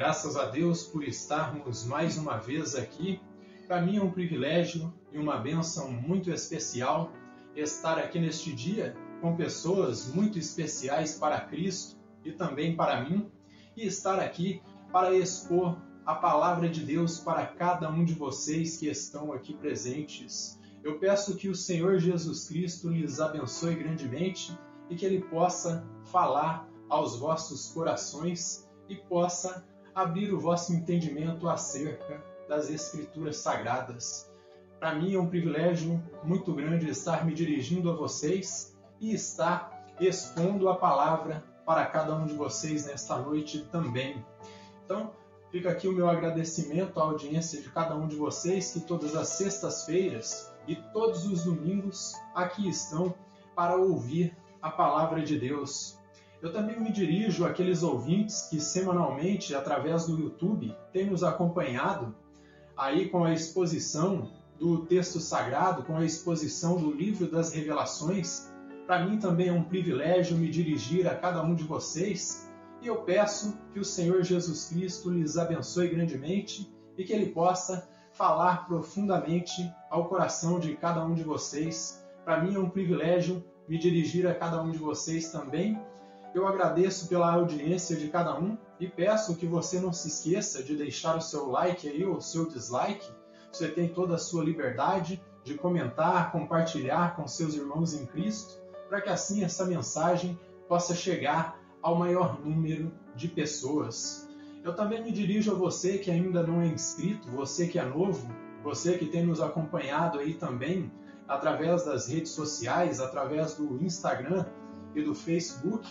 Graças a Deus por estarmos mais uma vez aqui. Para mim é um privilégio e uma bênção muito especial estar aqui neste dia com pessoas muito especiais para Cristo e também para mim, e estar aqui para expor a palavra de Deus para cada um de vocês que estão aqui presentes. Eu peço que o Senhor Jesus Cristo lhes abençoe grandemente e que Ele possa falar aos vossos corações e possa abrir o vosso entendimento acerca das Escrituras Sagradas. Para mim é um privilégio muito grande estar me dirigindo a vocês e estar expondo a palavra para cada um de vocês nesta noite também. Então, fica aqui o meu agradecimento à audiência de cada um de vocês que todas as sextas-feiras e todos os domingos aqui estão para ouvir a palavra de Deus. Eu também me dirijo àqueles ouvintes que semanalmente, através do YouTube, têm nos acompanhado aí com a exposição do texto sagrado, com a exposição do livro das revelações. Para mim também é um privilégio me dirigir a cada um de vocês e eu peço que o Senhor Jesus Cristo lhes abençoe grandemente e que Ele possa falar profundamente ao coração de cada um de vocês. Para mim é um privilégio me dirigir a cada um de vocês também. Eu agradeço pela audiência de cada um e peço que você não se esqueça de deixar o seu like aí ou o seu dislike. Você tem toda a sua liberdade de comentar, compartilhar com seus irmãos em Cristo, para que assim essa mensagem possa chegar ao maior número de pessoas. Eu também me dirijo a você que ainda não é inscrito, você que é novo, você que tem nos acompanhado aí também através das redes sociais, através do Instagram e do Facebook.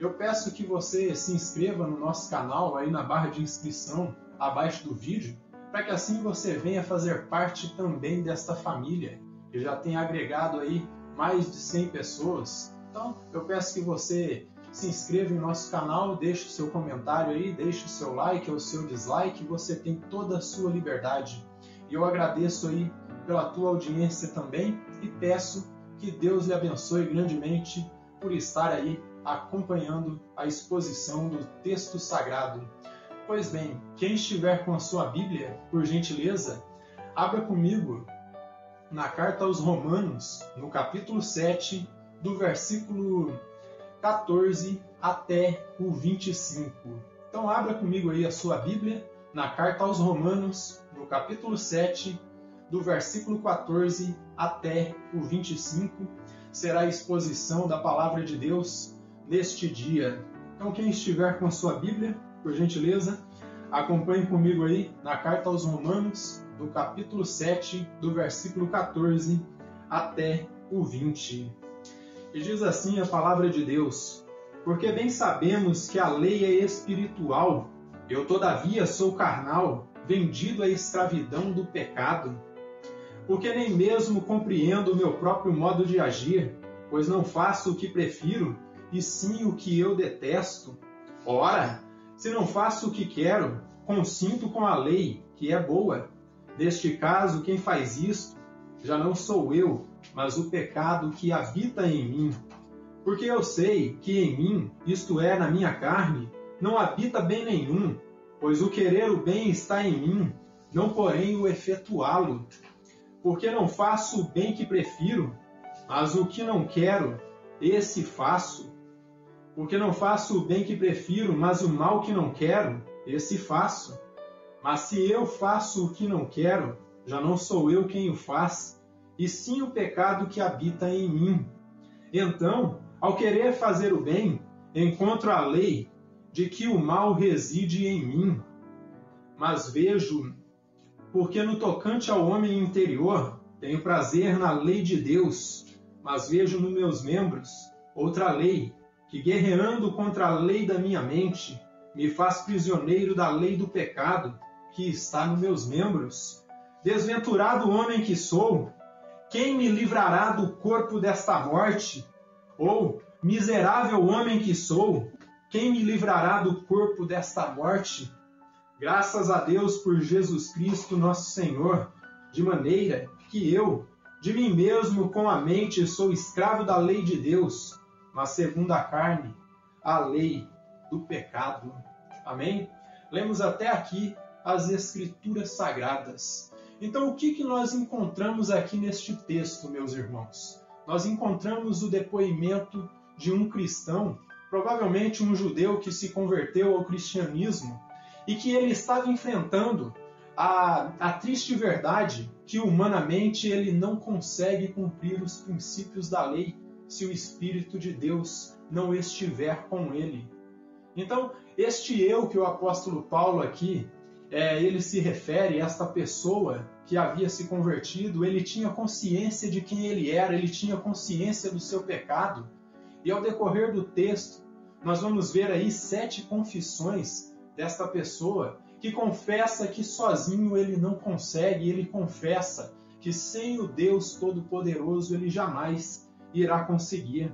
Eu peço que você se inscreva no nosso canal aí na barra de inscrição abaixo do vídeo, para que assim você venha fazer parte também desta família, que já tem agregado aí mais de 100 pessoas. Então, eu peço que você se inscreva em nosso canal, deixe o seu comentário aí, deixe o seu like ou o seu dislike, você tem toda a sua liberdade. E eu agradeço aí pela tua audiência também e peço que Deus lhe abençoe grandemente por estar aí acompanhando a exposição do texto sagrado. Pois bem, quem estiver com a sua Bíblia, por gentileza, abra comigo na carta aos Romanos, no capítulo 7, do versículo 14 até o 25. Então abra comigo aí a sua Bíblia, na carta aos Romanos, no capítulo 7, do versículo 14 até o 25, será a exposição da palavra de Deus neste dia. Então quem estiver com a sua Bíblia, por gentileza, acompanhe comigo aí na carta aos Romanos, do capítulo 7, do versículo 14 até o 20. E diz assim a palavra de Deus: porque bem sabemos que a lei é espiritual, eu todavia sou carnal, vendido à escravidão do pecado. Porque nem mesmo compreendo o meu próprio modo de agir, pois não faço o que prefiro, e sim o que eu detesto. Ora, se não faço o que quero, consinto com a lei, que é boa. Neste caso, quem faz isto já não sou eu, mas o pecado que habita em mim. Porque eu sei que em mim, isto é, na minha carne, não habita bem nenhum, pois o querer o bem está em mim, não porém o efetuá-lo. Porque não faço o bem que prefiro, mas o que não quero, esse faço. Porque não faço o bem que prefiro, mas o mal que não quero, esse faço. Mas se eu faço o que não quero, já não sou eu quem o faz, e sim o pecado que habita em mim. Então, ao querer fazer o bem, encontro a lei de que o mal reside em mim. Mas vejo, porque no tocante ao homem interior, tenho prazer na lei de Deus, mas vejo nos meus membros outra lei, que guerreando contra a lei da minha mente, me faz prisioneiro da lei do pecado, que está nos meus membros. Desventurado homem que sou, quem me livrará do corpo desta morte? Ou, miserável homem que sou, quem me livrará do corpo desta morte? Graças a Deus por Jesus Cristo nosso Senhor, de maneira que eu, de mim mesmo com a mente, sou escravo da lei de Deus, mas segundo a carne, a lei do pecado. Amém? lemos até aqui as Escrituras Sagradas. Então, o que nós encontramos aqui neste texto, meus irmãos? Nós encontramos o depoimento de um cristão, provavelmente um judeu que se converteu ao cristianismo, e que ele estava enfrentando a triste verdade que humanamente ele não consegue cumprir os princípios da lei se o Espírito de Deus não estiver com ele. Então, este eu que o apóstolo Paulo aqui, ele se refere a esta pessoa que havia se convertido, ele tinha consciência de quem ele era, ele tinha consciência do seu pecado. E ao decorrer do texto, nós vamos ver aí 7 confissões desta pessoa que confessa que sozinho ele não consegue, ele confessa que sem o Deus Todo-Poderoso ele jamais irá conseguir.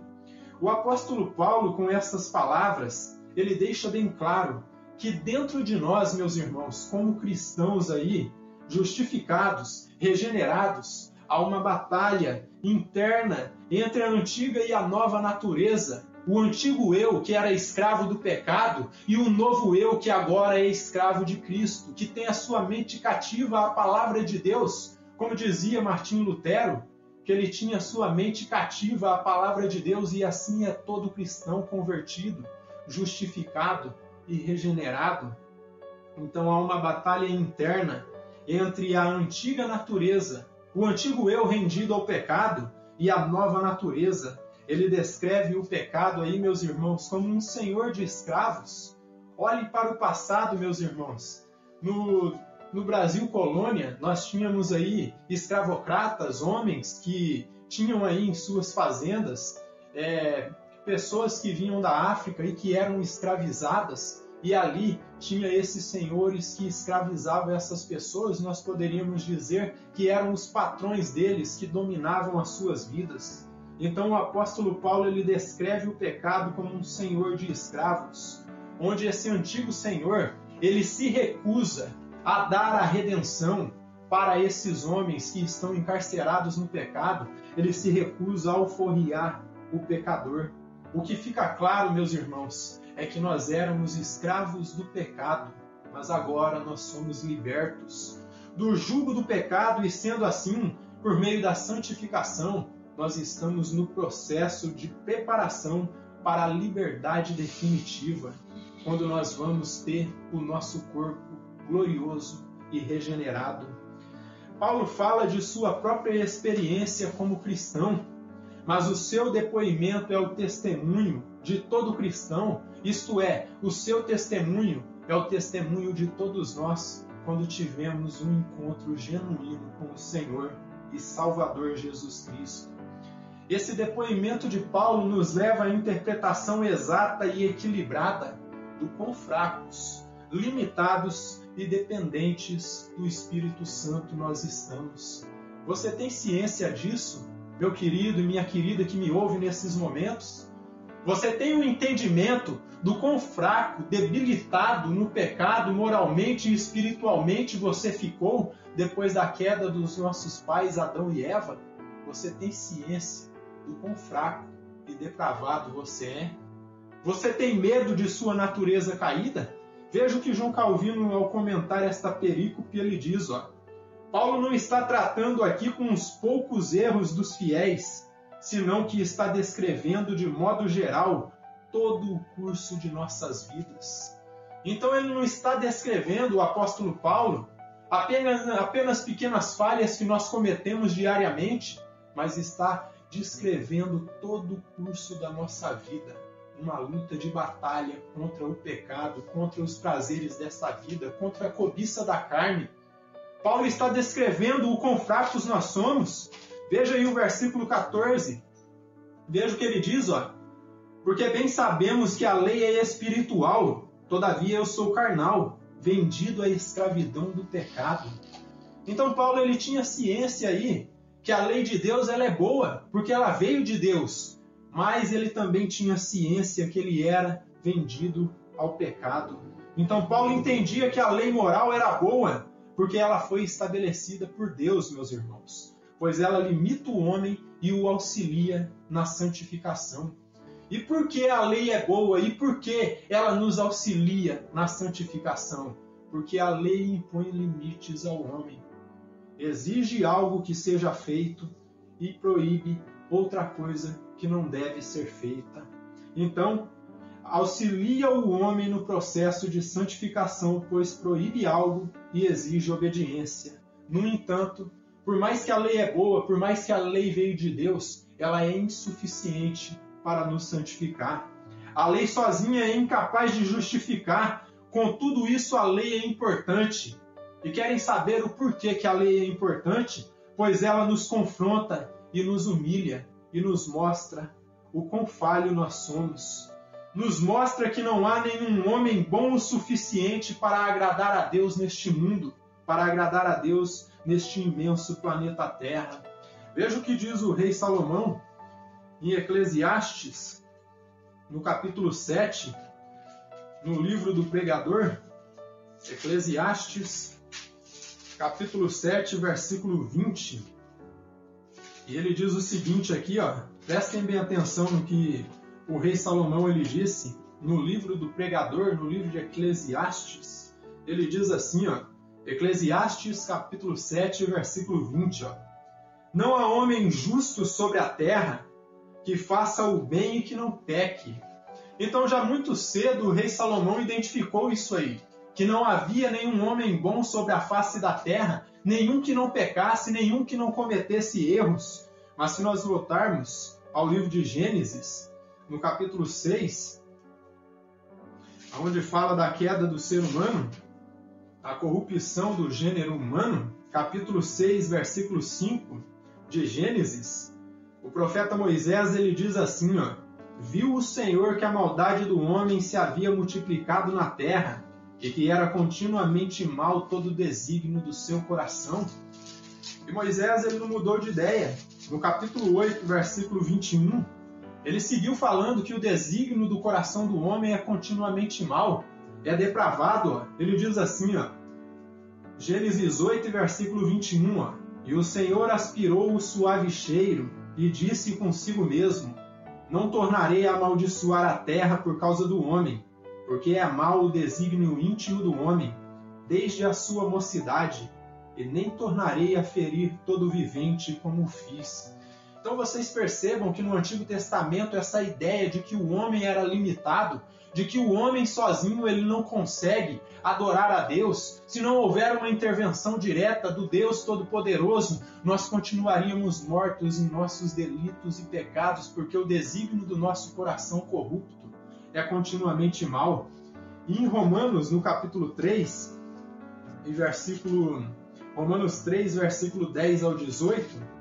O apóstolo Paulo, com essas palavras, ele deixa bem claro que dentro de nós, meus irmãos, como cristãos aí, justificados, regenerados, há uma batalha interna entre a antiga e a nova natureza. O antigo eu, que era escravo do pecado, e o novo eu, que agora é escravo de Cristo, que tem a sua mente cativa à palavra de Deus. Como dizia Martinho Lutero, que ele tinha a sua mente cativa à palavra de Deus, e assim é todo cristão convertido, justificado e regenerado. Então há uma batalha interna entre a antiga natureza, o antigo eu rendido ao pecado, e a nova natureza. Ele descreve o pecado aí, meus irmãos, como um senhor de escravos. Olhe para o passado, meus irmãos. No Brasil colônia, nós tínhamos aí escravocratas, homens que tinham aí em suas fazendas pessoas que vinham da África e que eram escravizadas. E ali tinha esses senhores que escravizavam essas pessoas. Nós poderíamos dizer que eram os patrões deles que dominavam as suas vidas. Então o apóstolo Paulo ele descreve o pecado como um senhor de escravos, onde esse antigo senhor ele se recusa a dar a redenção para esses homens que estão encarcerados no pecado, ele se recusa a alforriar o pecador. O que fica claro, meus irmãos, é que nós éramos escravos do pecado, mas agora nós somos libertos do jugo do pecado e, sendo assim, por meio da santificação, nós estamos no processo de preparação para a liberdade definitiva, quando nós vamos ter o nosso corpo glorioso e regenerado. Paulo fala de sua própria experiência como cristão, mas o seu depoimento é o testemunho de todo cristão, isto é, o seu testemunho é o testemunho de todos nós quando tivemos um encontro genuíno com o Senhor e Salvador Jesus Cristo. Esse depoimento de Paulo nos leva à interpretação exata e equilibrada do quão fracos, limitados e dependentes do Espírito Santo nós estamos. Você tem ciência disso, meu querido e minha querida que me ouve nesses momentos? Você tem um entendimento do quão fraco, debilitado no pecado, moralmente e espiritualmente você ficou depois da queda dos nossos pais Adão e Eva? Você tem ciência do quão fraco e depravado você é? Você tem medo de sua natureza caída? Veja o que João Calvino, ao comentar esta perícope, ele diz, Paulo não está tratando aqui com os poucos erros dos fiéis, senão que está descrevendo de modo geral todo o curso de nossas vidas. Então ele não está descrevendo, o apóstolo Paulo, apenas pequenas falhas que nós cometemos diariamente, mas está descrevendo todo o curso da nossa vida, uma luta de batalha contra o pecado, contra os prazeres dessa vida, contra a cobiça da carne. Paulo está descrevendo o quão fracos nós somos. Veja aí o versículo 14. Veja o que ele diz, porque bem sabemos que a lei é espiritual, todavia eu sou carnal, vendido à escravidão do pecado. Então Paulo ele tinha ciência aí que a lei de Deus ela é boa, porque ela veio de Deus, mas ele também tinha ciência que ele era vendido ao pecado. Então Paulo entendia que a lei moral era boa, porque ela foi estabelecida por Deus, meus irmãos, pois ela limita o homem e o auxilia na santificação. E por que a lei é boa? E por que ela nos auxilia na santificação? Porque a lei impõe limites ao homem. Exige algo que seja feito e proíbe outra coisa que não deve ser feita. Então, auxilia o homem no processo de santificação, pois proíbe algo e exige obediência. No entanto, por mais que a lei é boa, por mais que a lei veio de Deus, ela é insuficiente para nos santificar. A lei sozinha é incapaz de justificar. Com tudo isso, a lei é importante. E querem saber o porquê que a lei é importante? Pois ela nos confronta e nos humilha e nos mostra o quão falho nós somos. Nos mostra que não há nenhum homem bom o suficiente para agradar a Deus neste mundo, para agradar a Deus neste imenso planeta Terra. Veja o que diz o rei Salomão em Eclesiastes, no capítulo 7, no livro do pregador. Eclesiastes, capítulo 7, versículo 20. E ele diz o seguinte aqui, prestem bem atenção no que o rei Salomão ele disse no livro do pregador, no livro de Eclesiastes. Ele diz assim, Eclesiastes capítulo 7, versículo 20. Não há homem justo sobre a terra que faça o bem e que não peque. Então já muito cedo o rei Salomão identificou isso aí, que não havia nenhum homem bom sobre a face da terra, nenhum que não pecasse, nenhum que não cometesse erros. Mas se nós voltarmos ao livro de Gênesis, no capítulo 6, onde fala da queda do ser humano, a corrupção do gênero humano, capítulo 6, versículo 5 de Gênesis, o profeta Moisés ele diz assim, viu o Senhor que a maldade do homem se havia multiplicado na terra e que era continuamente mal todo o desígnio do seu coração. E Moisés ele não mudou de ideia. No capítulo 8, versículo 21, ele seguiu falando que o desígnio do coração do homem é continuamente mal, é depravado. Ele diz assim, Gênesis 8, versículo 21, e o Senhor aspirou o suave cheiro e disse consigo mesmo, não tornarei a amaldiçoar a terra por causa do homem, porque é mau o desígnio íntimo do homem, desde a sua mocidade, e nem tornarei a ferir todo vivente como fiz. Então vocês percebam que no Antigo Testamento essa ideia de que o homem era limitado, de que o homem sozinho ele não consegue adorar a Deus, se não houver uma intervenção direta do Deus Todo-Poderoso, nós continuaríamos mortos em nossos delitos e pecados, porque o desígnio do nosso coração corrupto é continuamente mal. E em Romanos, no capítulo 3, Romanos 3, versículo 10 ao 18,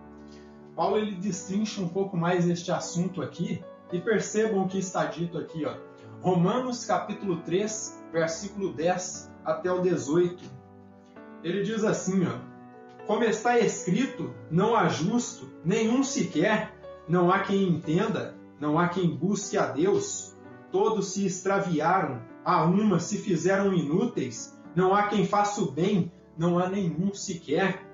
Paulo ele destrincha um pouco mais este assunto aqui, e percebam o que está dito aqui, Romanos capítulo 3, versículo 10 até o 18. Ele diz assim, como está escrito, não há justo, nenhum sequer, não há quem entenda, não há quem busque a Deus, todos se extraviaram, a uma se fizeram inúteis, não há quem faça o bem, não há nenhum sequer.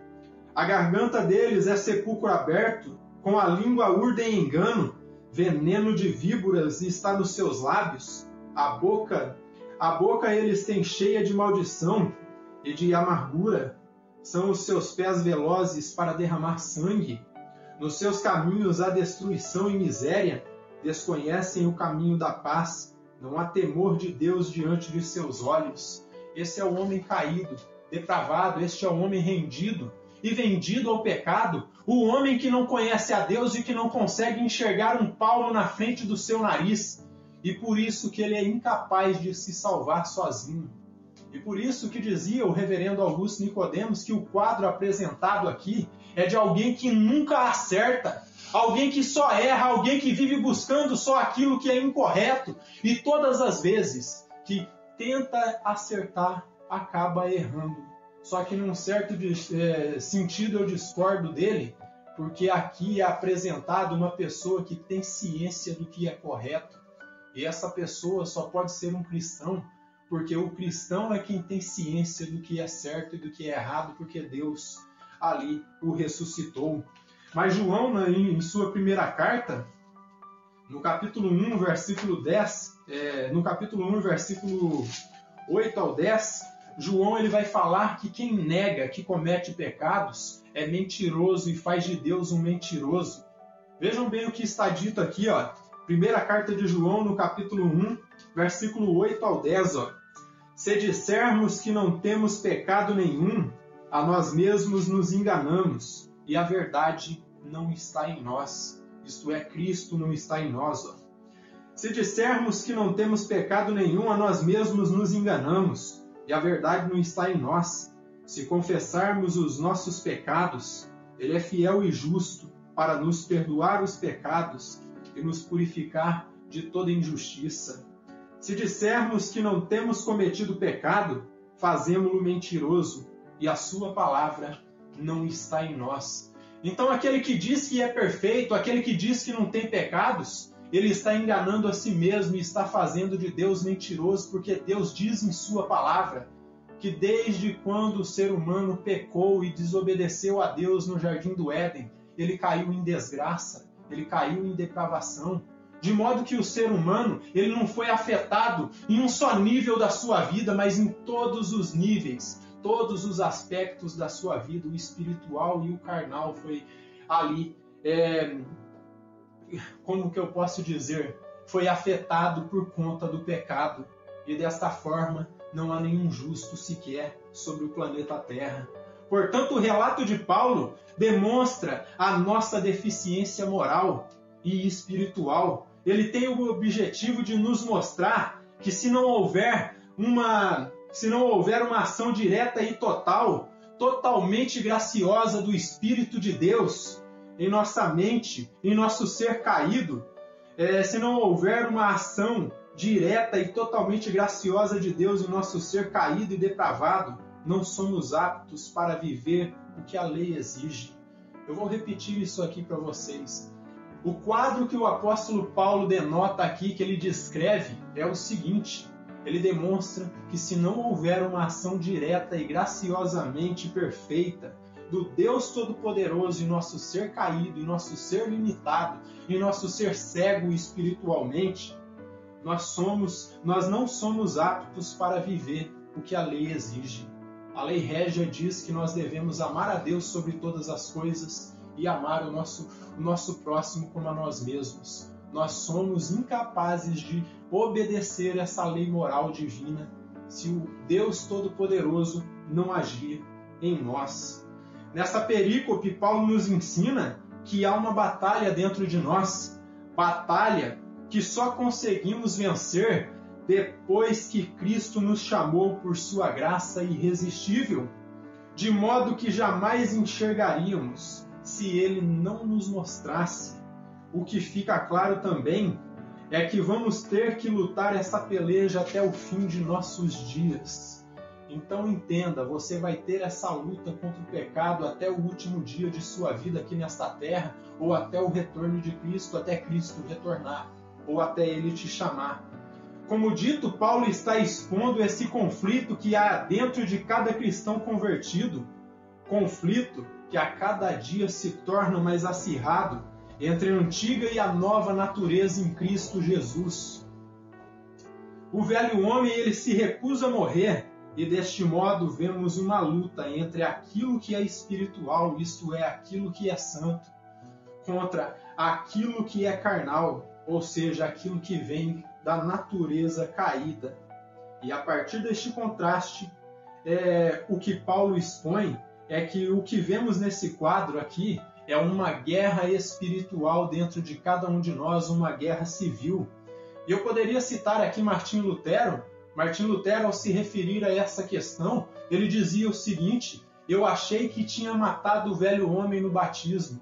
A garganta deles é sepulcro aberto, com a língua urdem engano, veneno de víboras está nos seus lábios. A boca eles têm cheia de maldição e de amargura. São os seus pés velozes para derramar sangue. Nos seus caminhos há destruição e miséria. Desconhecem o caminho da paz. Não há temor de Deus diante de seus olhos. Esse é o homem caído, depravado, este é o homem rendido e vendido ao pecado, o homem que não conhece a Deus e que não consegue enxergar um palmo na frente do seu nariz, e por isso que ele é incapaz de se salvar sozinho. E por isso que dizia o reverendo Augusto Nicodemos que o quadro apresentado aqui é de alguém que nunca acerta, alguém que só erra, alguém que vive buscando só aquilo que é incorreto, e todas as vezes que tenta acertar, acaba errando. Só que num certo sentido eu discordo dele, porque aqui é apresentado uma pessoa que tem ciência do que é correto. E essa pessoa só pode ser um cristão, porque o cristão é quem tem ciência do que é certo e do que é errado, porque Deus ali o ressuscitou. Mas João, em sua primeira carta, no capítulo 1, versículo 10, no capítulo 1, versículo 8 ao 10, João ele vai falar que quem nega que comete pecados é mentiroso e faz de Deus um mentiroso. Vejam bem o que está dito aqui, ó. Primeira carta de João, no capítulo 1, versículo 8 ao 10, ó. Se dissermos que não temos pecado nenhum, a nós mesmos nos enganamos, e a verdade não está em nós. Isto é, Cristo não está em nós, ó. Se dissermos que não temos pecado nenhum, a nós mesmos nos enganamos, e a verdade não está em nós. Se confessarmos os nossos pecados, Ele é fiel e justo para nos perdoar os pecados e nos purificar de toda injustiça. Se dissermos que não temos cometido pecado, fazemo-lo mentiroso, e a sua palavra não está em nós. Então aquele que diz que é perfeito, aquele que diz que não tem pecados, ele está enganando a si mesmo e está fazendo de Deus mentiroso, porque Deus diz em sua palavra que desde quando o ser humano pecou e desobedeceu a Deus no jardim do Éden, ele caiu em desgraça, ele caiu em depravação, de modo que o ser humano ele não foi afetado em um só nível da sua vida, mas em todos os níveis, todos os aspectos da sua vida, o espiritual e o carnal foi ali, como que eu posso dizer, foi afetado por conta do pecado, e desta forma não há nenhum justo sequer sobre o planeta Terra. Portanto, o relato de Paulo demonstra a nossa deficiência moral e espiritual. Ele tem o objetivo de nos mostrar que se não houver uma ação direta e totalmente graciosa do Espírito de Deus em nossa mente, em nosso ser caído, se não houver uma ação direta e totalmente graciosa de Deus em nosso ser caído e depravado, não somos aptos para viver o que a lei exige. Eu vou repetir isso aqui para vocês. O quadro que o apóstolo Paulo denota aqui, que ele descreve, é o seguinte: ele demonstra que se não houver uma ação direta e graciosamente perfeita do Deus Todo-Poderoso em nosso ser caído, em nosso ser limitado, em nosso ser cego espiritualmente, nós não somos aptos para viver o que a lei exige. A lei régia diz que nós devemos amar a Deus sobre todas as coisas e amar o nosso próximo como a nós mesmos. Nós somos incapazes de obedecer essa lei moral divina se o Deus Todo-Poderoso não agir em nós. Nessa perícope, Paulo nos ensina que há uma batalha dentro de nós, batalha que só conseguimos vencer depois que Cristo nos chamou por sua graça irresistível, de modo que jamais enxergaríamos se Ele não nos mostrasse. O que fica claro também é que vamos ter que lutar essa peleja até o fim de nossos dias. Então entenda, você vai ter essa luta contra o pecado até o último dia de sua vida aqui nesta terra, ou até o retorno de Cristo, até Cristo retornar, ou até Ele te chamar. Como dito, Paulo está expondo esse conflito que há dentro de cada cristão convertido, conflito que a cada dia se torna mais acirrado entre a antiga e a nova natureza em Cristo Jesus. O velho homem ele se recusa a morrer, e deste modo vemos uma luta entre aquilo que é espiritual, isto é, aquilo que é santo, contra aquilo que é carnal, ou seja, aquilo que vem da natureza caída. E a partir deste contraste, o que Paulo expõe é que o que vemos nesse quadro aqui é uma guerra espiritual dentro de cada um de nós, uma guerra civil. E eu poderia citar aqui Martinho Lutero. Martinho Lutero, ao se referir a essa questão, ele dizia o seguinte: eu achei que tinha matado o velho homem no batismo,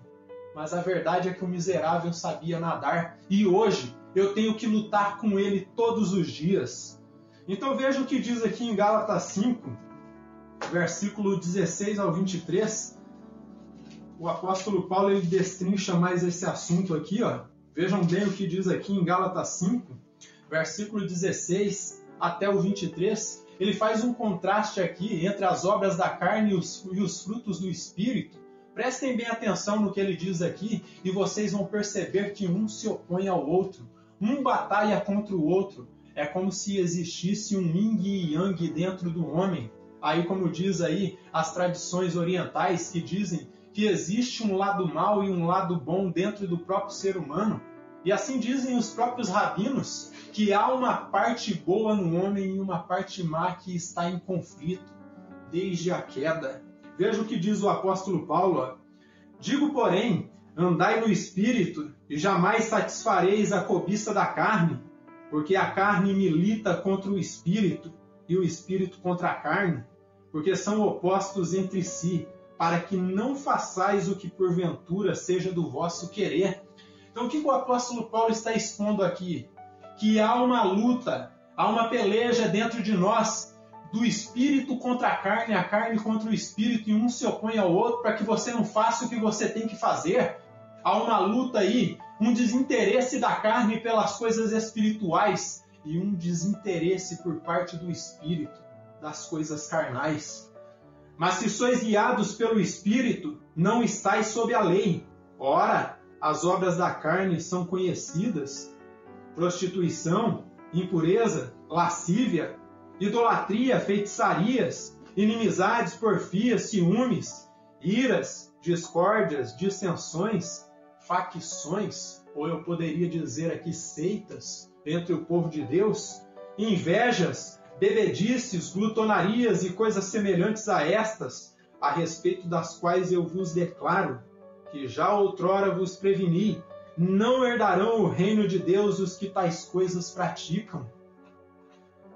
mas a verdade é que o miserável sabia nadar, e hoje eu tenho que lutar com ele todos os dias. Então veja o que diz aqui em Gálatas 5, versículo 16 ao 23. O apóstolo Paulo ele destrincha mais esse assunto aqui, ó. Vejam bem o que diz aqui em Gálatas 5, versículo 16 até o 23. Ele faz um contraste aqui entre as obras da carne e os frutos do Espírito, Prestem bem atenção no que ele diz aqui e vocês vão perceber que um se opõe ao outro. Um batalha contra o outro. É como se existisse um yin e yang dentro do homem. Aí, como diz aí as tradições orientais que dizem que existe um lado mau e um lado bom dentro do próprio ser humano. E assim dizem os próprios rabinos, que há uma parte boa no homem e uma parte má que está em conflito desde a queda. Veja o que diz o apóstolo Paulo. Digo, porém, andai no Espírito e jamais satisfareis a cobiça da carne, porque a carne milita contra o Espírito e o Espírito contra a carne, porque são opostos entre si, para que não façais o que porventura seja do vosso querer. Então o que o apóstolo Paulo está expondo aqui? Que há uma luta, há uma peleja dentro de nós, do espírito contra a carne contra o espírito, e um se opõe ao outro para que você não faça o que você tem que fazer. Há uma luta aí, um desinteresse da carne pelas coisas espirituais e um desinteresse por parte do espírito, das coisas carnais. Mas se sois guiados pelo Espírito, não estáis sob a lei. Ora, as obras da carne são conhecidas: prostituição, impureza, lascívia, idolatria, feitiçarias, inimizades, porfias, ciúmes, iras, discórdias, dissensões, facções, ou eu poderia dizer aqui seitas, entre o povo de Deus, invejas, bebedices, glutonarias e coisas semelhantes a estas, a respeito das quais eu vos declaro, que já outrora vos preveni, não herdarão o reino de Deus os que tais coisas praticam.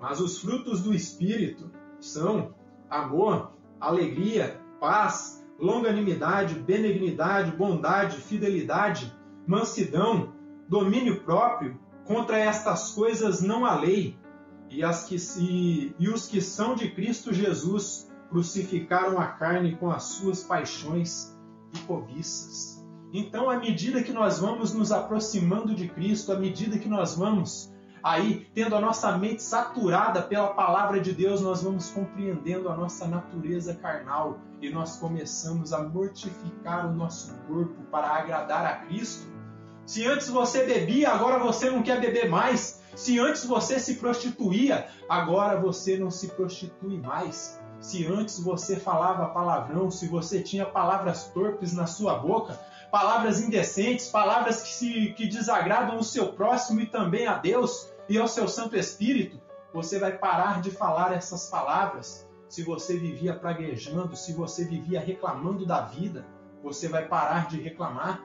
Mas os frutos do Espírito são amor, alegria, paz, longanimidade, benignidade, bondade, fidelidade, mansidão, domínio próprio. Contra estas coisas não há lei. E os que são de Cristo Jesus crucificaram a carne com as suas paixões e cobiças. Então, à medida que nós vamos nos aproximando de Cristo, à medida que nós vamos aí tendo a nossa mente saturada pela palavra de Deus, nós vamos compreendendo a nossa natureza carnal e nós começamos a mortificar o nosso corpo para agradar a Cristo. Se antes você bebia, agora você não quer beber mais. Se antes você se prostituía, agora você não se prostitui mais. Se antes você falava palavrão, se você tinha palavras torpes na sua boca, palavras indecentes, palavras que desagradam o seu próximo e também a Deus e ao seu Santo Espírito, você vai parar de falar essas palavras. Se você vivia praguejando, se você vivia reclamando da vida, você vai parar de reclamar.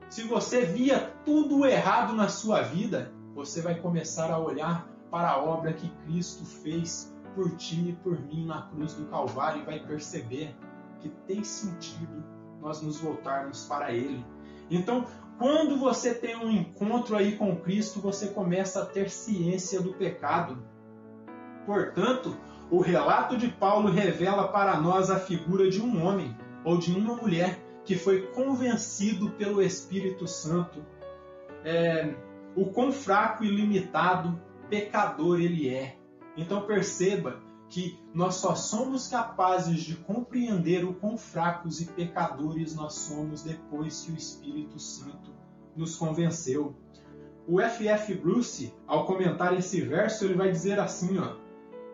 Se você via tudo errado na sua vida, você vai começar a olhar para a obra que Cristo fez por ti e por mim na cruz do Calvário e vai perceber que tem sentido nós nos voltarmos para Ele. Então, quando você tem um encontro aí com Cristo, você começa a ter ciência do pecado. Portanto, o relato de Paulo revela para nós a figura de um homem ou de uma mulher que foi convencido pelo Espírito Santo o quão fraco e limitado pecador ele é. Então perceba que nós só somos capazes de compreender o quão fracos e pecadores nós somos depois que o Espírito Santo nos convenceu. O F.F. Bruce, ao comentar esse verso, ele vai dizer assim,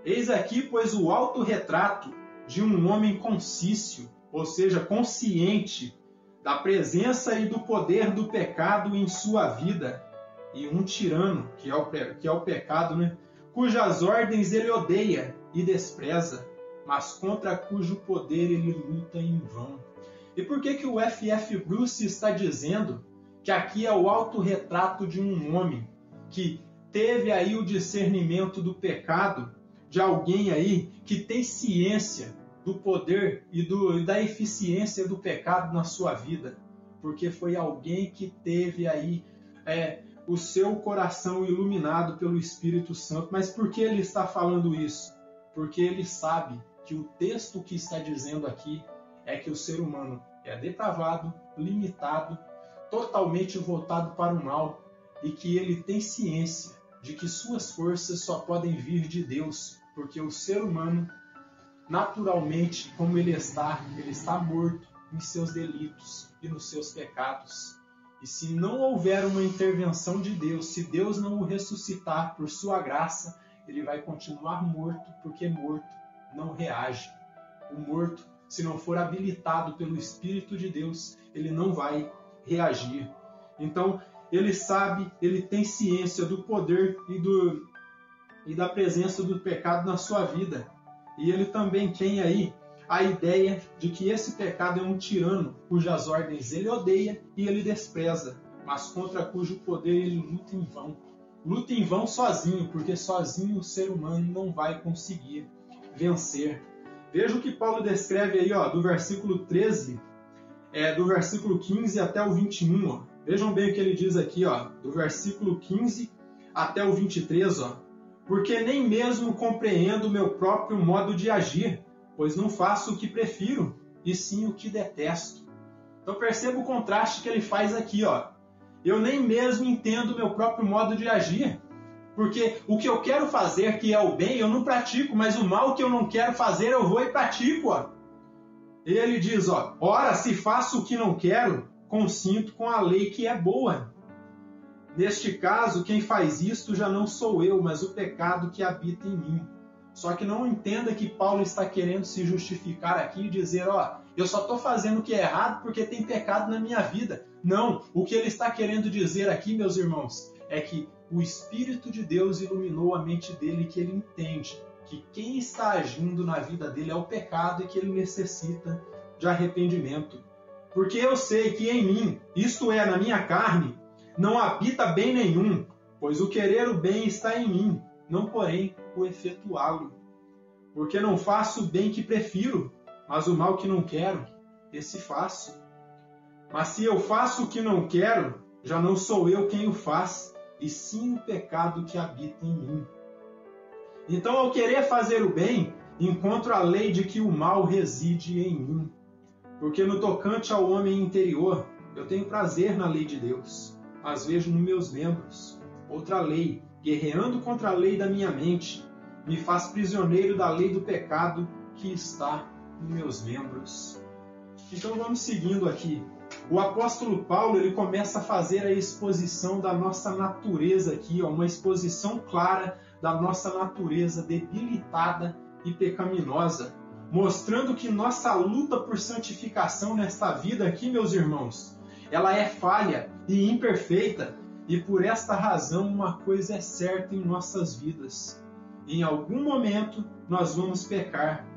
eis aqui, pois, o autorretrato de um homem conscício, ou seja, consciente da presença e do poder do pecado em sua vida, e um tirano, que é o pecado, cujas ordens ele odeia e despreza, mas contra cujo poder ele luta em vão. E por que o F.F. Bruce está dizendo que aqui é o autorretrato de um homem que teve aí o discernimento do pecado, de alguém aí que tem ciência do poder e da eficiência do pecado na sua vida? Porque foi alguém que teve aí o seu coração iluminado pelo Espírito Santo. Mas por que ele está falando isso? Porque ele sabe que o texto que está dizendo aqui é que o ser humano é depravado, limitado, totalmente voltado para o mal e que ele tem ciência de que suas forças só podem vir de Deus, porque o ser humano, naturalmente, como ele está morto em seus delitos e nos seus pecados. E se não houver uma intervenção de Deus, se Deus não o ressuscitar por sua graça, ele vai continuar morto, porque morto não reage. O morto, se não for habilitado pelo Espírito de Deus, ele não vai reagir. Então, ele sabe, ele tem ciência do poder e da presença do pecado na sua vida. E ele também tem aí a ideia de que esse pecado é um tirano, cujas ordens ele odeia e ele despreza, mas contra cujo poder ele luta em vão. Luta em vão sozinho, porque sozinho o ser humano não vai conseguir vencer. Veja o que Paulo descreve aí, do versículo 13, do versículo 15 até o 21. Vejam bem o que ele diz aqui, do versículo 15 até o 23. Porque nem mesmo compreendo o meu próprio modo de agir, pois não faço o que prefiro, e sim o que detesto. Então perceba o contraste que ele faz aqui. Eu nem mesmo entendo o meu próprio modo de agir, porque o que eu quero fazer, que é o bem, eu não pratico, mas o mal que eu não quero fazer, eu vou e pratico. E ele diz, ora, se faço o que não quero, consinto com a lei que é boa. Neste caso, quem faz isto já não sou eu, mas o pecado que habita em mim. Só que não entenda que Paulo está querendo se justificar aqui e dizer, eu só estou fazendo o que é errado porque tem pecado na minha vida. Não, o que ele está querendo dizer aqui, meus irmãos, é que o Espírito de Deus iluminou a mente dele, que ele entende que quem está agindo na vida dele é o pecado e que ele necessita de arrependimento. Porque eu sei que em mim, isto é, na minha carne, não habita bem nenhum, pois o querer o bem está em mim, não porém o efetuá-lo. Porque não faço o bem que prefiro, mas o mal que não quero, esse faço. Mas se eu faço o que não quero, já não sou eu quem o faz, e sim o pecado que habita em mim. Então, ao querer fazer o bem, encontro a lei de que o mal reside em mim. Porque no tocante ao homem interior, eu tenho prazer na lei de Deus, mas vejo nos meus membros outra lei, guerreando contra a lei da minha mente, me faz prisioneiro da lei do pecado que está nos meus membros. Então vamos seguindo aqui. O apóstolo Paulo, ele começa a fazer a exposição da nossa natureza aqui, uma exposição clara da nossa natureza debilitada e pecaminosa, mostrando que nossa luta por santificação nesta vida aqui, meus irmãos, ela é falha e imperfeita, e por esta razão uma coisa é certa em nossas vidas: em algum momento nós vamos pecar.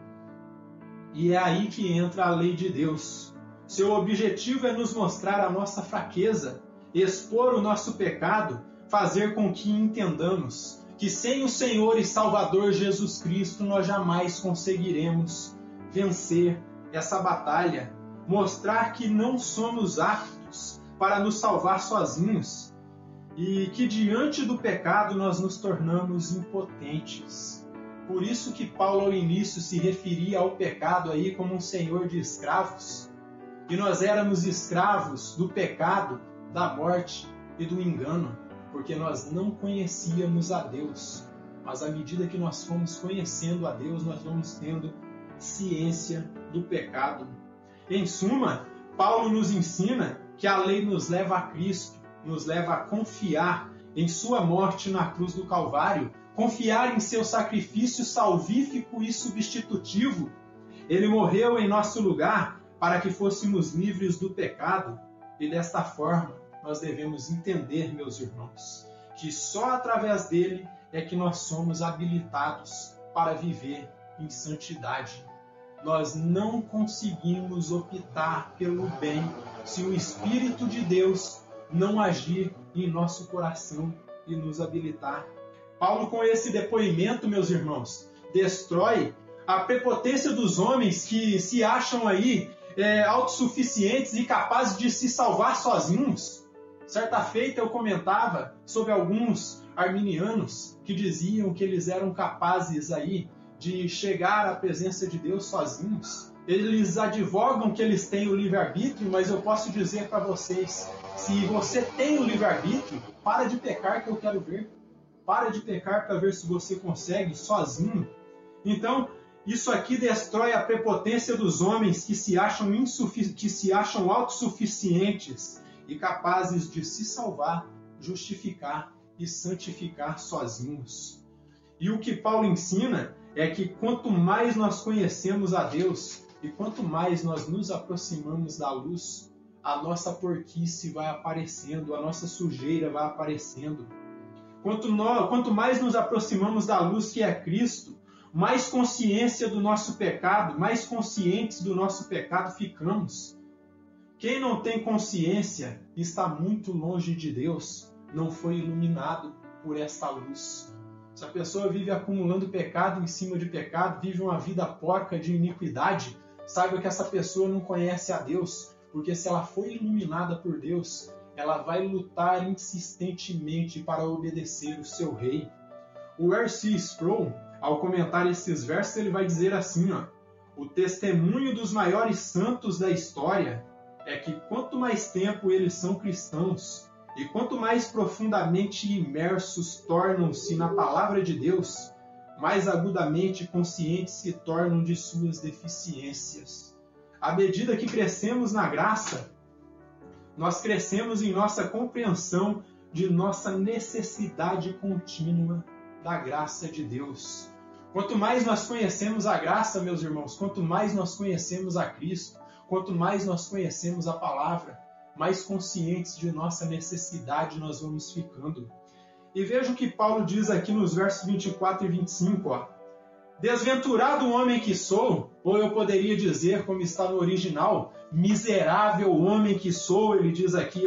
E é aí que entra a lei de Deus. Seu objetivo é nos mostrar a nossa fraqueza, expor o nosso pecado, fazer com que entendamos que sem o Senhor e Salvador Jesus Cristo nós jamais conseguiremos vencer essa batalha, mostrar que não somos aptos para nos salvar sozinhos e que diante do pecado nós nos tornamos impotentes. Por isso que Paulo ao início se referia ao pecado aí como um senhor de escravos, que nós éramos escravos do pecado, da morte e do engano, porque nós não conhecíamos a Deus. Mas à medida que nós fomos conhecendo a Deus, nós vamos tendo ciência do pecado. Em suma, Paulo nos ensina que a lei nos leva a Cristo, nos leva a confiar em sua morte na cruz do Calvário, confiar em seu sacrifício salvífico e substitutivo. Ele morreu em nosso lugar para que fôssemos livres do pecado, e desta forma nós devemos entender, meus irmãos, que só através dele é que nós somos habilitados para viver em santidade. Nós não conseguimos optar pelo bem se o Espírito de Deus não agir em nosso coração e nos habilitar. Paulo, com esse depoimento, meus irmãos, destrói a prepotência dos homens que se acham aí autossuficientes e capazes de se salvar sozinhos. Certa feita eu comentava sobre alguns arminianos que diziam que eles eram capazes aí de chegar à presença de Deus sozinhos. Eles advogam que eles têm o livre-arbítrio, mas eu posso dizer para vocês, se você tem o livre-arbítrio, para de pecar que eu quero ver. Para de pecar para ver se você consegue sozinho. Então, Isso aqui destrói a prepotência dos homens que se acham autossuficientes e capazes de se salvar, justificar e santificar sozinhos. E o que Paulo ensina é que quanto mais nós conhecemos a Deus e quanto mais nós nos aproximamos da luz, a nossa porquice vai aparecendo, a nossa sujeira vai aparecendo. Quanto mais nos aproximamos da luz que é Cristo, mais consciência do nosso pecado, mais conscientes do nosso pecado ficamos. Quem não tem consciência está muito longe de Deus, não foi iluminado por esta luz. Se a pessoa vive acumulando pecado em cima de pecado, vive uma vida porca de iniquidade, saiba que essa pessoa não conhece a Deus, porque se ela foi iluminada por Deus, ela vai lutar insistentemente para obedecer o seu rei. O R.C. Sproul, ao comentar esses versos, ele vai dizer assim, o testemunho dos maiores santos da história é que quanto mais tempo eles são cristãos e quanto mais profundamente imersos tornam-se na palavra de Deus, mais agudamente conscientes se tornam de suas deficiências. À medida que crescemos na graça, nós crescemos em nossa compreensão de nossa necessidade contínua da graça de Deus. Quanto mais nós conhecemos a graça, meus irmãos, quanto mais nós conhecemos a Cristo, quanto mais nós conhecemos a palavra, mais conscientes de nossa necessidade nós vamos ficando. E veja o que Paulo diz aqui nos versos 24 e 25. Desventurado homem que sou, ou eu poderia dizer, como está no original, miserável homem que sou, ele diz aqui,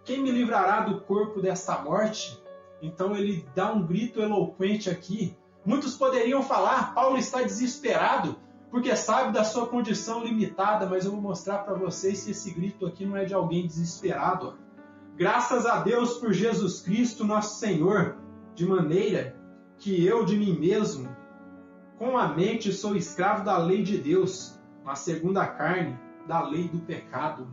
quem me livrará do corpo desta morte? Então ele dá um grito eloquente aqui. Muitos poderiam falar, Paulo está desesperado, porque sabe da sua condição limitada, mas eu vou mostrar para vocês se esse grito aqui não é de alguém desesperado. Graças a Deus por Jesus Cristo, nosso Senhor, de maneira que eu de mim mesmo, com a mente sou escravo da lei de Deus, mas segundo a carne, da lei do pecado.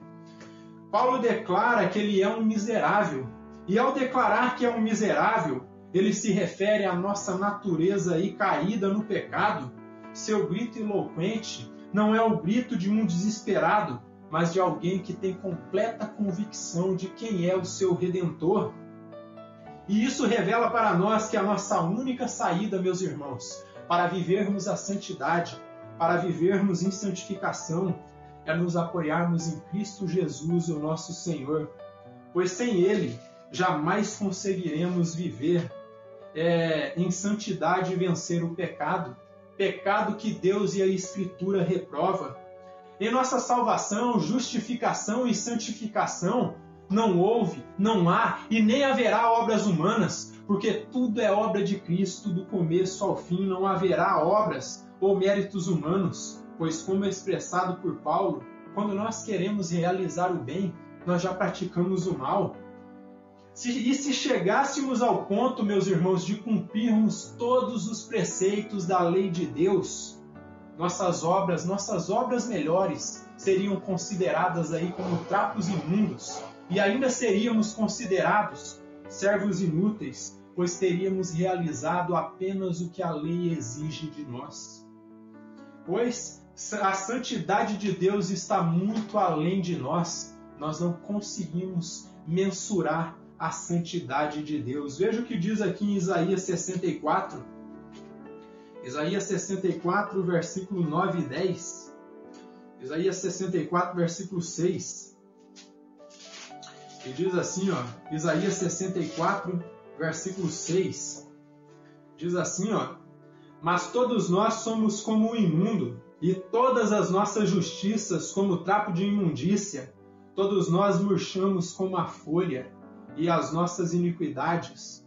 Paulo declara que ele é um miserável, e ao declarar que é um miserável, ele se refere à nossa natureza aí caída no pecado. Seu grito eloquente não é o grito de um desesperado, mas de alguém que tem completa convicção de quem é o seu Redentor. E isso revela para nós que a nossa única saída, meus irmãos, para vivermos a santidade, para vivermos em santificação, é nos apoiarmos em Cristo Jesus, o nosso Senhor. Pois sem Ele, jamais conseguiremos viver em santidade e vencer o pecado. Pecado que Deus e a Escritura reprova. Em nossa salvação, justificação e santificação, não houve, não há e nem haverá obras humanas, porque tudo é obra de Cristo, do começo ao fim. Não haverá obras ou méritos humanos, pois, como é expressado por Paulo, quando nós queremos realizar o bem, nós já praticamos o mal. E se chegássemos ao ponto, meus irmãos, de cumprirmos todos os preceitos da lei de Deus, nossas obras melhores seriam consideradas aí como trapos imundos, e ainda seríamos considerados servos inúteis, pois teríamos realizado apenas o que a lei exige de nós. Pois a santidade de Deus está muito além de nós, nós não conseguimos mensurar a santidade de Deus. Veja o que diz aqui em Isaías 64. Isaías 64, versículo 9 e 10. Isaías 64, versículo 6. E diz assim, Isaías 64, versículo 6. Diz assim, mas todos nós somos como o imundo, e todas as nossas justiças como trapo de imundícia. Todos nós murchamos como a folha, e as nossas iniquidades,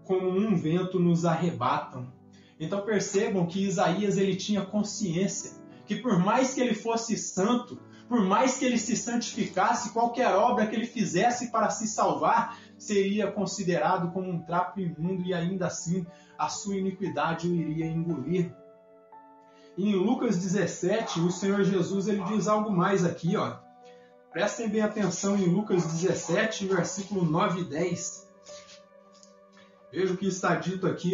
como um vento, nos arrebatam. Então percebam que Isaías ele tinha consciência que por mais que ele fosse santo, por mais que ele se santificasse, qualquer obra que ele fizesse para se salvar seria considerado como um trapo imundo e ainda assim a sua iniquidade o iria engolir. E em Lucas 17, o Senhor Jesus ele diz algo mais aqui, Prestem bem atenção em Lucas 17, versículo 9 e 10. Veja o que está dito aqui,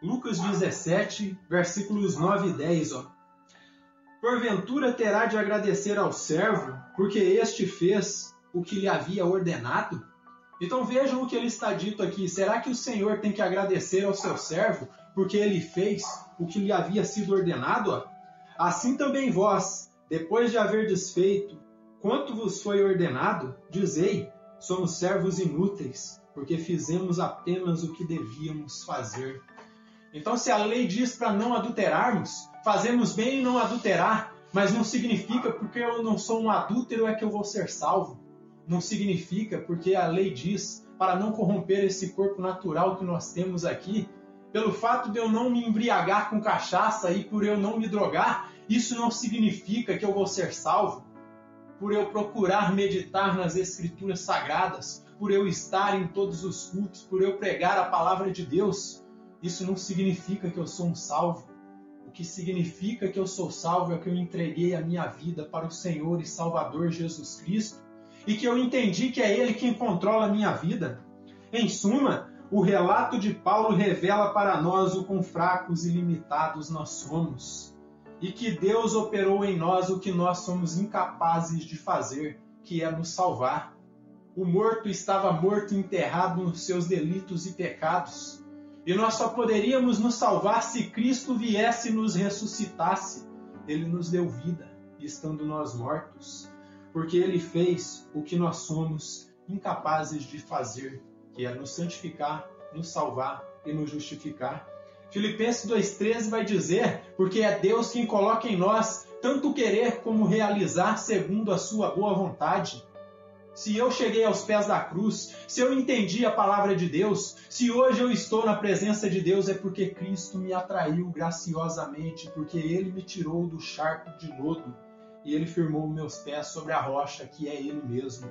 Lucas 17, versículos 9 e 10. Porventura terá de agradecer ao servo, porque este fez o que lhe havia ordenado? Então vejam o que ele está dito aqui. Será que o Senhor tem que agradecer ao seu servo, porque ele fez o que lhe havia sido ordenado? Assim também vós, depois de haver desfeito quanto vos foi ordenado, dizei, somos servos inúteis, porque fizemos apenas o que devíamos fazer. Então, se a lei diz para não adulterarmos, fazemos bem em não adulterar, mas não significa porque eu não sou um adúltero é que eu vou ser salvo. Não significa porque a lei diz para não corromper esse corpo natural que nós temos aqui. Pelo fato de eu não me embriagar com cachaça e por eu não me drogar, isso não significa que eu vou ser salvo. Por eu procurar meditar nas Escrituras Sagradas, por eu estar em todos os cultos, por eu pregar a palavra de Deus, isso não significa que eu sou um salvo. O que significa que eu sou salvo é que eu entreguei a minha vida para o Senhor e Salvador Jesus Cristo e que eu entendi que é Ele quem controla a minha vida. Em suma, o relato de Paulo revela para nós o quão fracos e limitados nós somos e que Deus operou em nós o que nós somos incapazes de fazer, que é nos salvar. O morto estava morto e enterrado nos seus delitos e pecados. E nós só poderíamos nos salvar se Cristo viesse e nos ressuscitasse. Ele nos deu vida, estando nós mortos, porque Ele fez o que nós somos incapazes de fazer, que é nos santificar, nos salvar e nos justificar. Filipenses 2,13 vai dizer, porque é Deus quem coloca em nós tanto querer como realizar segundo a sua boa vontade. Se eu cheguei aos pés da cruz, se eu entendi a palavra de Deus, se hoje eu estou na presença de Deus, é porque Cristo me atraiu graciosamente, porque Ele me tirou do charco de lodo e Ele firmou meus pés sobre a rocha, que é Ele mesmo.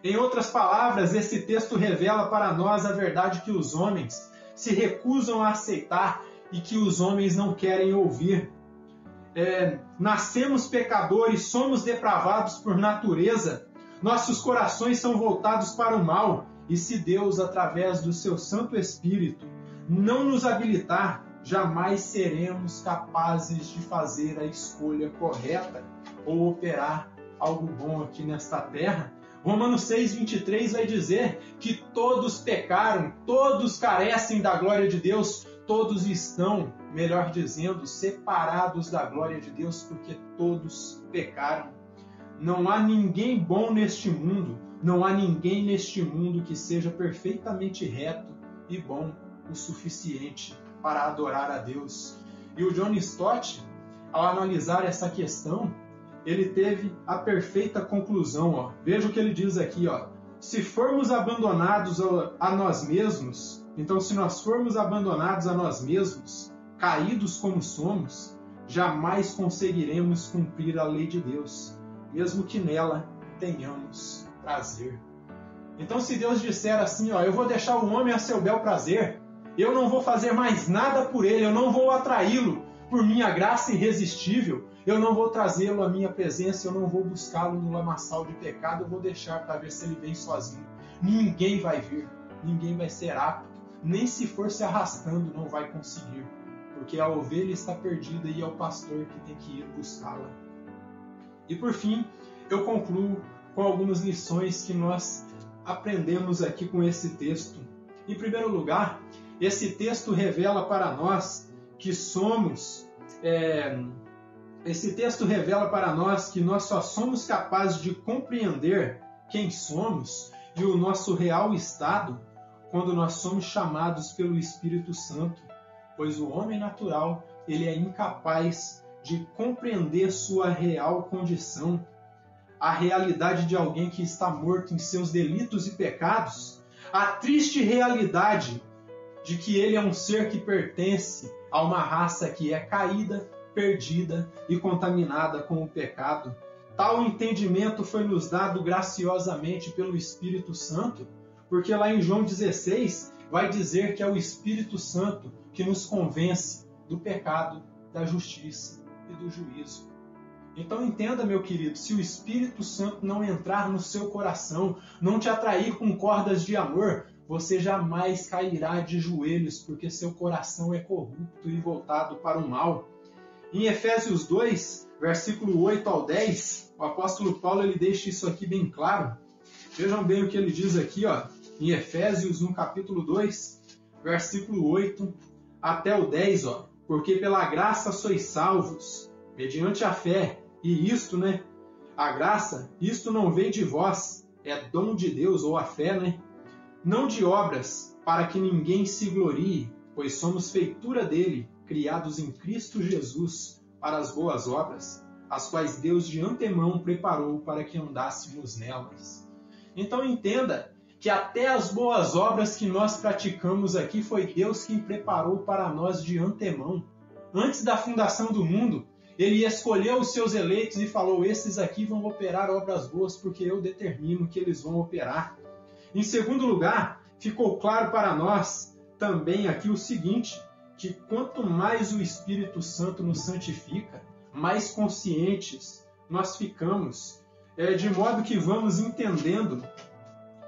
Em outras palavras, esse texto revela para nós a verdade que os homens se recusam a aceitar e que os homens não querem ouvir. Nascemos pecadores, somos depravados por natureza, nossos corações são voltados para o mal, e se Deus, através do seu Santo Espírito, não nos habilitar, jamais seremos capazes de fazer a escolha correta ou operar algo bom aqui nesta terra. Romanos 6,23 vai dizer que todos pecaram, todos carecem da glória de Deus, todos estão, melhor dizendo, separados da glória de Deus, porque todos pecaram. Não há ninguém bom neste mundo, não há ninguém neste mundo que seja perfeitamente reto e bom o suficiente para adorar a Deus. E o John Stott, ao analisar essa questão, ele teve a perfeita conclusão. Veja o que ele diz aqui. Se formos abandonados a nós mesmos, então se nós formos abandonados a nós mesmos, caídos como somos, jamais conseguiremos cumprir a lei de Deus, mesmo que nela tenhamos prazer. Então, se Deus disser assim, eu vou deixar o homem a seu bel prazer, eu não vou fazer mais nada por ele, eu não vou atraí-lo por minha graça irresistível, eu não vou trazê-lo à minha presença, eu não vou buscá-lo no lamaçal de pecado, eu vou deixar para ver se ele vem sozinho. Ninguém vai vir, ninguém vai ser apto, nem se for se arrastando não vai conseguir, porque a ovelha está perdida e é o pastor que tem que ir buscá-la. E por fim, eu concluo com algumas lições que nós aprendemos aqui com esse texto. Em primeiro lugar, esse texto revela para nós que nós só somos capazes de compreender quem somos e o nosso real estado quando nós somos chamados pelo Espírito Santo, pois o homem natural ele é incapaz de compreender sua real condição, a realidade de alguém que está morto em seus delitos e pecados, a triste realidade de que ele é um ser que pertence a uma raça que é caída, perdida e contaminada com o pecado. Tal entendimento foi nos dado graciosamente pelo Espírito Santo, porque lá em João 16 vai dizer que é o Espírito Santo que nos convence do pecado, da justiça e do juízo. Então entenda, meu querido, se o Espírito Santo não entrar no seu coração, não te atrair com cordas de amor, você jamais cairá de joelhos, porque seu coração é corrupto e voltado para o mal. Em Efésios 2, versículo 8 ao 10, o apóstolo Paulo ele deixa isso aqui bem claro. Vejam bem o que ele diz aqui, em Efésios, no capítulo 2, versículo 8 até o 10, porque pela graça sois salvos, mediante a fé, e isto, a graça, isto não vem de vós, é dom de Deus, ou a fé, não de obras, para que ninguém se glorie, pois somos feitura dele, criados em Cristo Jesus, para as boas obras, as quais Deus de antemão preparou para que andássemos nelas. Então entenda que até as boas obras que nós praticamos aqui foi Deus quem preparou para nós de antemão. Antes da fundação do mundo, Ele escolheu os seus eleitos e falou: esses aqui vão operar obras boas porque eu determino que eles vão operar. Em segundo lugar, ficou claro para nós também aqui o seguinte, que quanto mais o Espírito Santo nos santifica, mais conscientes nós ficamos, de modo que vamos entendendo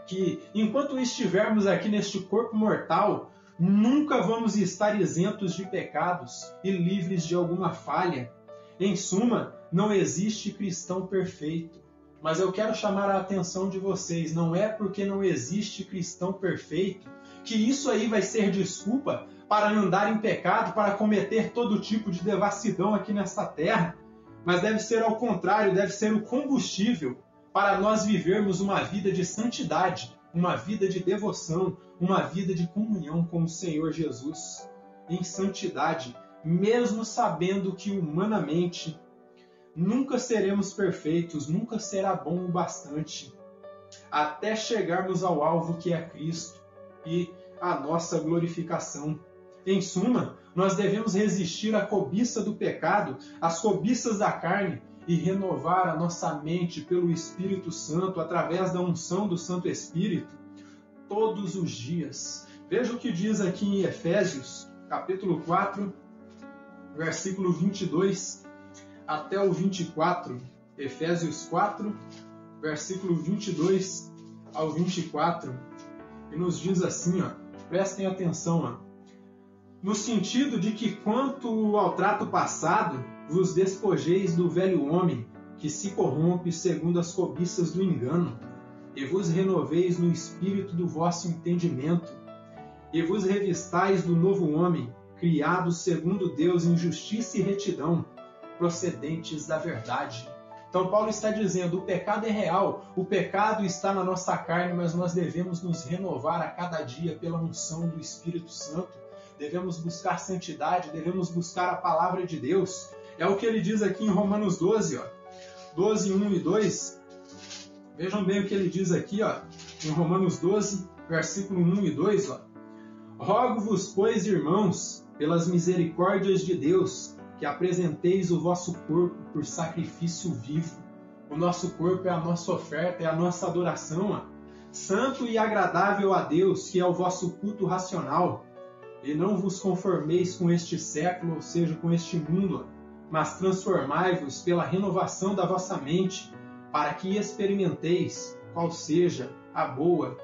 que enquanto estivermos aqui neste corpo mortal, nunca vamos estar isentos de pecados e livres de alguma falha. Em suma, não existe cristão perfeito. Mas eu quero chamar a atenção de vocês, não é porque não existe cristão perfeito que isso aí vai ser desculpa para andar em pecado, para cometer todo tipo de devassidão aqui nesta terra. Mas deve ser ao contrário, deve ser o combustível para nós vivermos uma vida de santidade, uma vida de devoção, uma vida de comunhão com o Senhor Jesus. Em santidade, mesmo sabendo que humanamente nunca seremos perfeitos, nunca será bom o bastante, até chegarmos ao alvo que é Cristo e a nossa glorificação. Em suma, nós devemos resistir à cobiça do pecado, às cobiças da carne e renovar a nossa mente pelo Espírito Santo, através da unção do Santo Espírito, todos os dias. Veja o que diz aqui em Efésios, capítulo 4, versículo 22 até o 24. Efésios 4, versículo 22 ao 24. E nos diz assim, prestem atenção, no sentido de que quanto ao trato passado, vos despojeis do velho homem, que se corrompe segundo as cobiças do engano, e vos renoveis no espírito do vosso entendimento, e vos revistais do novo homem, criado segundo Deus em justiça e retidão, procedentes da verdade. Então Paulo está dizendo, o pecado é real, o pecado está na nossa carne, mas nós devemos nos renovar a cada dia pela unção do Espírito Santo. Devemos buscar santidade, devemos buscar a palavra de Deus. É o que ele diz aqui em Romanos 12, 12, 1 e 2. Vejam bem o que ele diz aqui, em Romanos 12, versículo 1 e 2. Rogo-vos, pois, irmãos, pelas misericórdias de Deus, que apresenteis o vosso corpo por sacrifício vivo. O nosso corpo é a nossa oferta, é a nossa adoração, santo e agradável a Deus, que é o vosso culto racional. E não vos conformeis com este século, ou seja, com este mundo, mas transformai-vos pela renovação da vossa mente, para que experimenteis qual seja a boa,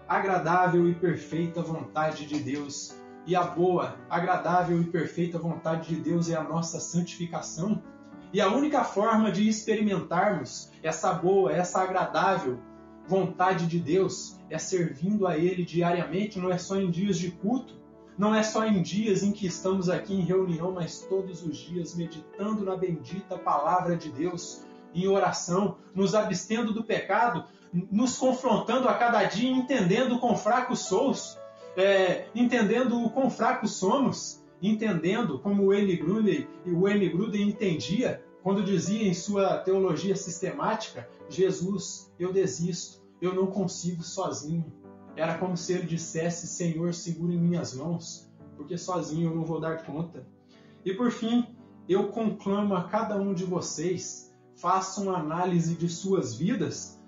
agradável e perfeita vontade de Deus. E a boa, agradável e perfeita vontade de Deus é a nossa santificação. E a única forma de experimentarmos essa boa, essa agradável vontade de Deus é servindo a Ele diariamente, não é só em dias de culto, não é só em dias em que estamos aqui em reunião, mas todos os dias meditando na bendita palavra de Deus, em oração, nos abstendo do pecado, nos confrontando a cada dia, entendendo quão fracos somos, entendendo o quão fracos somos, entendendo como o Wayne Grudem entendia quando dizia em sua teologia sistemática: Jesus, eu desisto, eu não consigo sozinho. Era como se ele dissesse: Senhor, segura em minhas mãos, porque sozinho eu não vou dar conta. E por fim, eu conclamo a cada um de vocês, façam análise de suas vidas,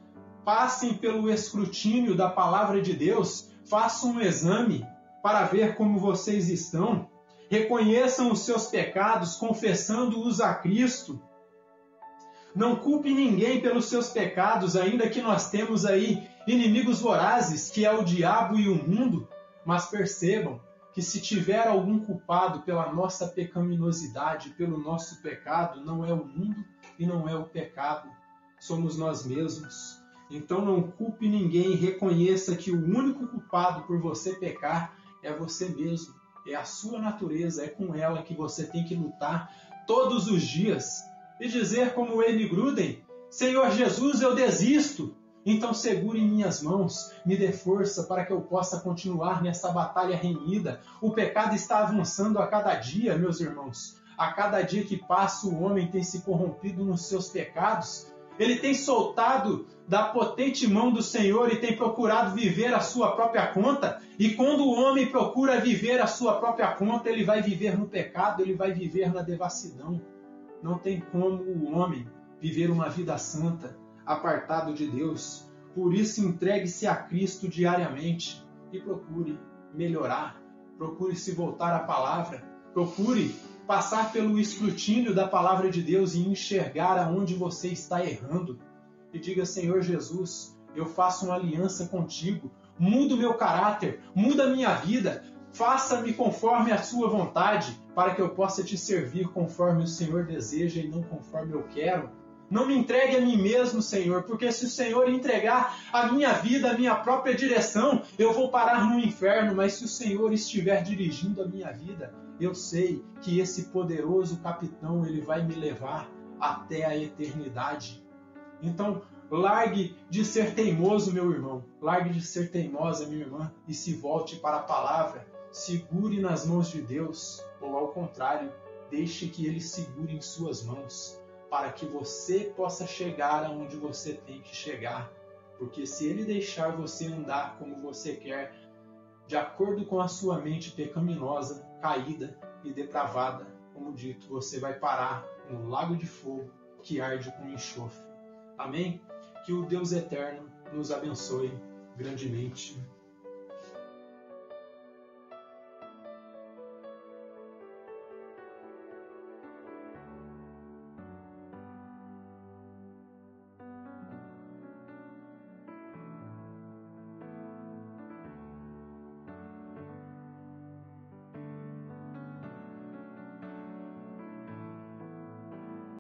passem pelo escrutínio da palavra de Deus, façam um exame para ver como vocês estão, reconheçam os seus pecados, confessando-os a Cristo. Não culpe ninguém pelos seus pecados, ainda que nós temos aí inimigos vorazes, que é o diabo e o mundo. Mas percebam que se tiver algum culpado pela nossa pecaminosidade, pelo nosso pecado, não é o mundo e não é o pecado, somos nós mesmos. Então não culpe ninguém, reconheça que o único culpado por você pecar é você mesmo, é a sua natureza, é com ela que você tem que lutar todos os dias. E dizer como Wayne Grudem: Senhor Jesus, eu desisto. Então segure em minhas mãos, me dê força para que eu possa continuar nessa batalha renhida. O pecado está avançando a cada dia, meus irmãos. A cada dia que passa, o homem tem se corrompido nos seus pecados. Ele tem soltado da potente mão do Senhor e tem procurado viver a sua própria conta. E quando o homem procura viver a sua própria conta, ele vai viver no pecado, ele vai viver na devassidão. Não tem como o homem viver uma vida santa, apartado de Deus. Por isso, entregue-se a Cristo diariamente e procure melhorar, procure se voltar à palavra, procure passar pelo escrutínio da palavra de Deus e enxergar aonde você está errando. E diga: Senhor Jesus, eu faço uma aliança contigo, muda o meu caráter, muda a minha vida, faça-me conforme a sua vontade, para que eu possa te servir conforme o Senhor deseja e não conforme eu quero. Não me entregue a mim mesmo, Senhor, porque se o Senhor entregar a minha vida, a minha própria direção, eu vou parar no inferno, mas se o Senhor estiver dirigindo a minha vida, eu sei que esse poderoso capitão, ele vai me levar até a eternidade. Então, largue de ser teimoso, meu irmão, largue de ser teimosa, minha irmã, e se volte para a palavra, segure nas mãos de Deus, ou ao contrário, deixe que Ele segure em suas mãos, para que você possa chegar aonde você tem que chegar. Porque se Ele deixar você andar como você quer, de acordo com a sua mente pecaminosa, caída e depravada, como dito, você vai parar no lago de fogo que arde com enxofre. Amém? Que o Deus eterno nos abençoe grandemente.